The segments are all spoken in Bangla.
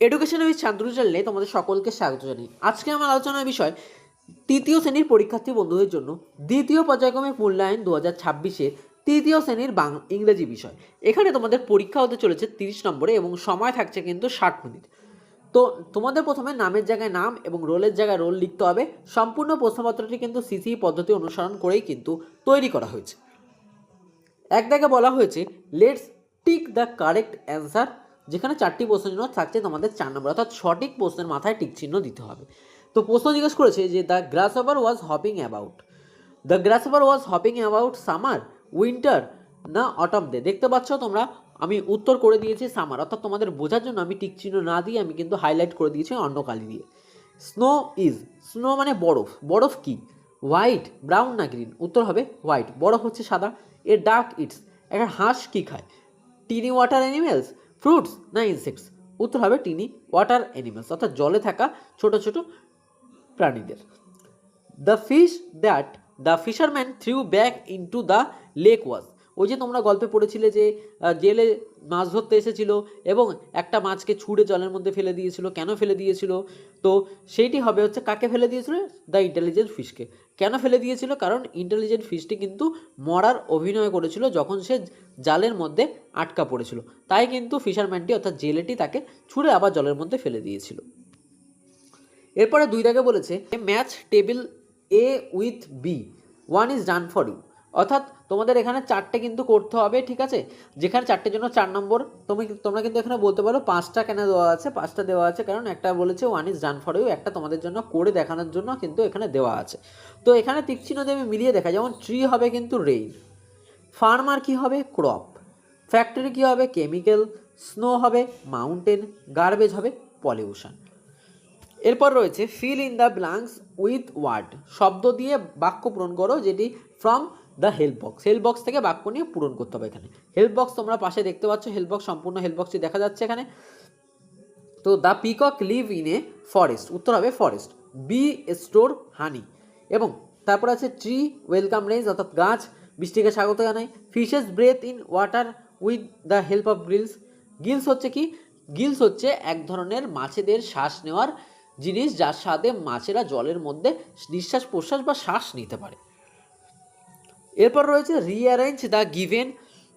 এডুকেশন উইথ শান্তনু চ্যানেলে তোমাদের সকলকে স্বাগত জানাই। আজকে আমার আলোচনার বিষয় তৃতীয় শ্রেণীর পরীক্ষার্থী বন্ধুদের জন্য দ্বিতীয় পর্যায়ক্রমিক মূল্যায়ন 2026-এর তৃতীয় শ্রেণীর ইংরেজি বিষয়। এখানে তোমাদের পরীক্ষা হতে চলেছে 30 নম্বরে এবং সময় থাকছে কিন্তু 60 মিনিট। তো তোমাদের প্রথমে নামের জায়গায় নাম এবং রোলের জায়গায় রোল লিখতে হবে। সম্পূর্ণ প্রশ্নপত্রটি কিন্তু সিসি পদ্ধতি অনুসরণ করেই কিন্তু তৈরি করা হয়েছে। এক জায়গায় বলা হয়েছে let's tick the correct answer, যেখানে 4টি প্রশ্নের জন্য থাকছে তোমাদের 4 নম্বর, অর্থাৎ সঠিক প্রশ্নের মাথায় টিক চিহ্ন দিতে হবে। তো প্রশ্ন জিজ্ঞেস করেছে যে the গ্রাসহপার was hopping about, the গ্রাসহপার was hopping about summer, winter না অটম ডে। দেখতে পাচ্ছ তোমরা, আমি উত্তর করে দিয়েছি সামার, অর্থাৎ তোমাদের বোঝার জন্য আমি টিক চিহ্ন না দিয়ে আমি কিন্তু হাইলাইট করে দিয়েছি অন্য কালি দিয়ে। স্নো ইজ, স্নো মানে বরফ, বরফ কি? হোয়াইট, ব্রাউন না গ্রিন? উত্তর হবে হোয়াইট, বরফ হচ্ছে সাদা। এ ডাক ইটস, একটা হাঁস কী খায়? টিনি ওয়াটার অ্যানিমেলস, ফ্রুটস না ইনসেক্টস? উত্তর হবে টিনি ওয়াটার অ্যানিমেলস, অর্থাৎ জলে থাকা ছোট ছোট প্রাণীদের। The fish that the fisherman threw back into the lake was, ওই যে তোমরা গল্পে পড়েছিলে যে জেলে মাছ ধরতে এসেছিল এবং একটা মাছকে ছুঁড়ে জলের মধ্যে ফেলে দিয়েছিল। কেন ফেলে দিয়েছিল? তো সেইটি হবে হচ্ছে কাকে ফেলে দিয়েছিল? দ্য ইন্টেলিজেন্ট ফিশকে। কেন ফেলে দিয়েছিল? কারণ ইন্টেলিজেন্ট ফিশটি কিন্তু মরার অভিনয় করেছিল যখন সে জালের মধ্যে আটকা পড়েছিল, তাই কিন্তু ফিশারম্যানটি অর্থাৎ জেলেটি তাকে ছুঁড়ে আবার জলের মধ্যে ফেলে দিয়েছিল। এরপরে 2 দাগে বলেছে match table A with B, one is done for you, অর্থাৎ তোমাদের এখানে 4টে কিন্তু করতে হবে, ঠিক আছে? যেখানে 4টের জন্য 4 নম্বর। তোমরা কিন্তু এখানে বলতে পারো 5টা কেন দেওয়া আছে। 5টা দেওয়া আছে কারণ একটা বলেছে one is done for you, একটা তোমাদের জন্য করে দেখানোর জন্য কিন্তু এখানে দেওয়া আছে। তো এখানে তীক্ষ্ণ দিয়ে আমি মিলিয়ে দেখা, যেমন ট্রি হবে কিন্তু রেইন, ফার্মার কি হবে? ক্রপ, ফ্যাক্টরি কি হবে? কেমিক্যাল, স্নো হবে মাউন্টেন, গার্বেজ হবে পলিউশন। এরপর রয়েছে fill in the blanks with word, শব্দ দিয়ে বাক্য পূরণ করো, যেটি from the help box, help box থেকে বাক্য নিয়ে পূরণ করতে হবে। এখানে হেল্প বক্স তোমরা পাশে দেখতে পাচ্ছ, হেল্প বক্স, সম্পূর্ণ হেল্প বক্সটি দেখা যাচ্ছে এখানে। তো the peacock live in a forest, উত্তর হবে ফরেস্ট। বি স্টোর হানি, এবং তারপর আছে ট্রি ওয়েলকাম রেঞ্জ, অর্থাৎ গাছ বৃষ্টিকে স্বাগত জানায়। Fishes breathe in water with the help of gills, gills হচ্ছে কি? গিলস হচ্ছে এক ধরনের মাছেদের শ্বাস নেওয়ার জিনিস, যার সাথে মাছেরা জলের মধ্যে নিঃশ্বাস প্রশ্বাস বা শ্বাস নিতে পারে। এরপর রয়েছে rearrange the given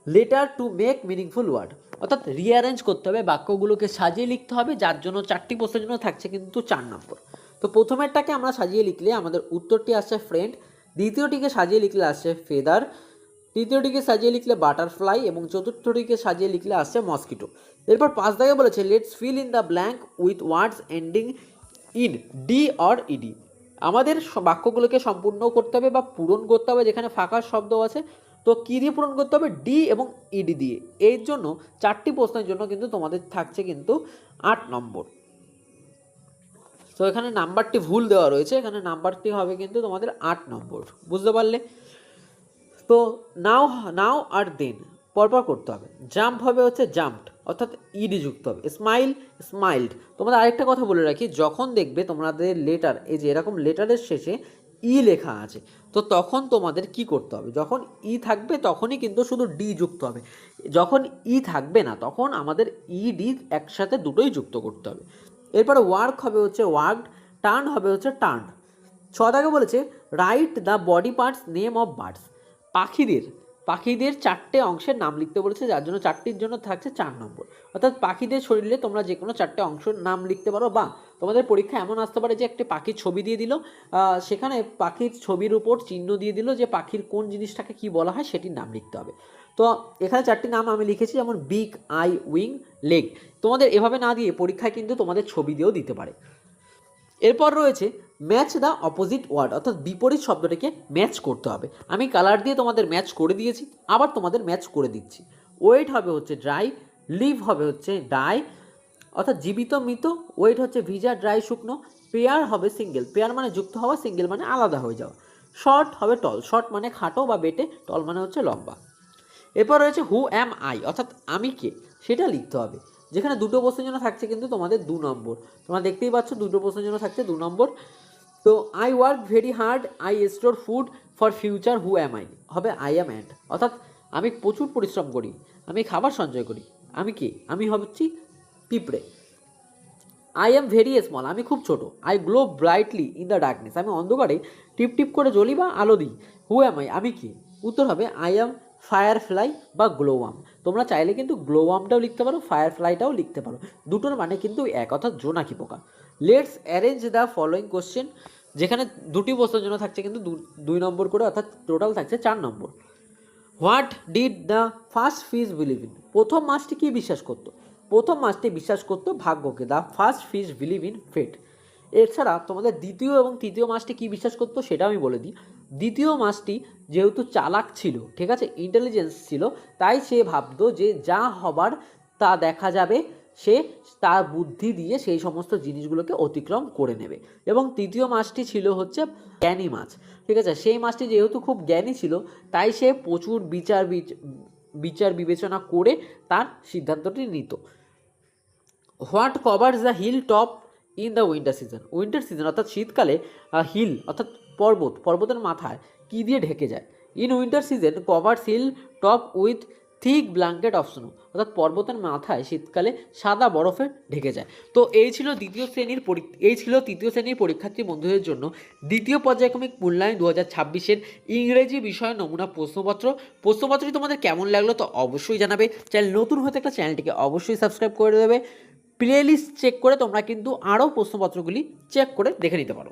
letter to make meaningful word, অর্থাৎ রিঅ্যারেঞ্জ করতে হবে, বাক্যগুলোকে সাজিয়ে লিখতে হবে, যার জন্য 4টি প্রশ্নের জন্য থাকছে কিন্তু 4 নম্বর। তো প্রথমেরটাকে আমরা সাজিয়ে লিখলে আমাদের উত্তরটি আসছে ফ্রেন্ড, দ্বিতীয়টিকে সাজিয়ে লিখলে আসছে ফেদার, তৃতীয়টিকে সাজিয়ে লিখলে বাটারফ্লাই এবং চতুর্থটিকে সাজিয়ে লিখলে আসছে মসকিটো। এরপর 5 দাগে বলেছে let's fill in the blank with words ending in D or ED, আমাদের বাক্যগুলোকে সম্পূর্ণ করতে হবে বা পূরণ করতে হবে যেখানে ফাঁকা শব্দ আছে। তো কী দিয়ে পূরণ করতে হবে? ডি এবং ইডি দিয়ে। এর জন্য 4টি প্রশ্নের জন্য কিন্তু তোমাদের থাকছে কিন্তু 8 নম্বর। তো এখানে নাম্বারটি ভুল দেওয়া রয়েছে, এখানে নাম্বারটি হবে কিন্তু তোমাদের 8 নম্বর, বুঝতে পারলে? তো নাও নাও আর দেন পরপর করতে হবে। জাম্প হবে হচ্ছে জাম্পড, অর্থাৎ ইডি যুক্ত হবে। স্মাইল, স্মাইলড। তোমাদের আরেকটা কথা বলে রাখি, যখন দেখবে তোমাদের লেটার, এই যে এরকম লেটারের শেষে ই লেখা আছে, তো তখন তোমাদের কি করতে হবে? যখন ই থাকবে তখনই কিন্তু শুধু ডি যুক্ত হবে, যখন ই থাকবে না তখন আমাদের ই ডি একসাথে দুটোই যুক্ত করতে হবে। এরপরে ওয়ার্ক হবে হচ্ছে ওয়ার্কড, টার্ন হবে হচ্ছে টার্ন। 6 দাগে বলেছে write the body parts name of birds, পাখিদের 4টে অংশের নাম লিখতে বলেছে, যার জন্য 4টির জন্য থাকছে 4 নম্বর। অর্থাৎ পাখিদের শরীরে তোমরা যে কোনো 4টে অংশের নাম লিখতে পারো, বা তোমাদের পরীক্ষা এমন আসতে পারে যে একটি পাখির ছবি দিয়ে দিল, সেখানে পাখির ছবির উপর চিহ্ন দিয়ে দিল যে পাখির কোন জিনিসটাকে কি বলা হয় সেটির নাম লিখতে হবে। তো এখানে 4টি নাম আমি লিখেছি, যেমন বিক, আই, উইং, লেগ। তোমাদের এভাবে না দিয়ে পরীক্ষায় কিন্তু তোমাদের ছবি দিয়েও দিতে পারে। এরপর রয়েছে ম্যাচ দ্য অপোজিট ওয়ার্ড, অর্থাৎ বিপরীত শব্দটাকে ম্যাচ করতে হবে। আমি কালার দিয়ে তোমাদের ম্যাচ করে দিয়েছি, আবার তোমাদের ম্যাচ করে দিচ্ছি। ওয়েট হবে হচ্ছে ড্রাই, লিভ হবে হচ্ছে ডাই, অর্থাৎ জীবিত মৃত, ওয়েট হচ্ছে ভিজা, ড্রাই শুকনো। পেয়ার হবে সিঙ্গেল, পেয়ার মানে যুক্ত হওয়া, সিঙ্গেল মানে আলাদা হয়ে যাওয়া। শর্ট হবে টল, শর্ট মানে খাটো বা বেটে, টল মানে হচ্ছে লম্বা। এরপর রয়েছে হু অ্যাম আই, অর্থাৎ আমি কে সেটা লিখতে হবে, যেখানে 2টো প্রশ্নের জন্য থাকছে কিন্তু তোমাদের 2 নম্বর। তোমরা দেখতেই পাচ্ছ 2টো প্রশ্নের জন্য থাকছে 2 নম্বর। তো I work very hard, I store food for future, who am I হবে আই অ্যাম অ্যান্ড, অর্থাৎ আমি প্রচুর পরিশ্রম করি, আমি খাবার সঞ্চয় করি। আমি কি? আমি হচ্ছি পিঁপড়ে। আই এম ভেরি স্মল, আমি খুব ছোট। I glow brightly in the darkness, আমি অন্ধকারে টিপ টিপ করে জ্বলি বা আলো দিই। হু অ্যাম আই, আমি কি? উত্তর হবে আই অ্যাম ফায়ার ফ্লাই বা গ্লোওয়াম। তোমরা চাইলে কিন্তু গ্লোওয়ামটাও লিখতে পারো, ফায়ার ফ্লাইটাও লিখতে পারো, দুটোর মানে কিন্তু এক, অর্থাৎ জোনাকি পোকা। Let's arrange the following question, যেখানে দুটি প্রশ্নের জন্য থাকছে কিন্তু 2 নম্বর করে, অর্থাৎ টোটাল থাকছে 4 নম্বর। What did the first fish believe in, প্রথম মাছটি কী বিশ্বাস করতো? প্রথম মাছটি বিশ্বাস করতো ভাগ্যকে। The first fish believe in fate. এছাড়া তোমাদের দ্বিতীয় এবং তৃতীয় মাছটি কী বিশ্বাস করতো সেটা আমি বলে দিই। দ্বিতীয় মাছটি যেহেতু চালাক ছিল, ঠিক আছে, ইন্টেলিজেন্স ছিল, তাই সে ভাবতো যে যা হবার তা দেখা যাবে, সে তার বুদ্ধি দিয়ে সেই সমস্ত জিনিসগুলোকে অতিক্রম করে নেবে। এবং তৃতীয় মাছটি ছিল হচ্ছে জ্ঞানী মাছ, ঠিক আছে, সেই মাছটি যেহেতু খুব জ্ঞানী ছিল, তাই সে প্রচুর বিচার বিবেচনা করে তার সিদ্ধান্তটি নিত। What covers the hill top in the winter season, winter season অর্থাৎ শীতকালে হিল অর্থাৎ পর্বতের মাথায় কী দিয়ে ঢেকে যায়? In winter season covers hill top with thick blanket of snow, অর্থাৎ পর্বতের মাথায় শীতকালে সাদা বরফে ঢেকে যায়। তো এই ছিল তৃতীয় শ্রেণীর পরীক্ষার্থী বন্ধুদের জন্য দ্বিতীয় পর্যায়ক্রমিক মূল্যায়ন 2026-এর ইংরেজি বিষয় নমুনা প্রশ্নপত্রটি তোমাদের কেমন লাগলো তো অবশ্যই জানাবে। চ্যানেল নতুন হতে একটা চ্যানেলটিকে অবশ্যই সাবস্ক্রাইব করে দেবে। প্লেলিস্ট চেক করে তোমরা কিন্তু আরও প্রশ্নপত্রগুলি চেক করে দেখে নিতে পারো।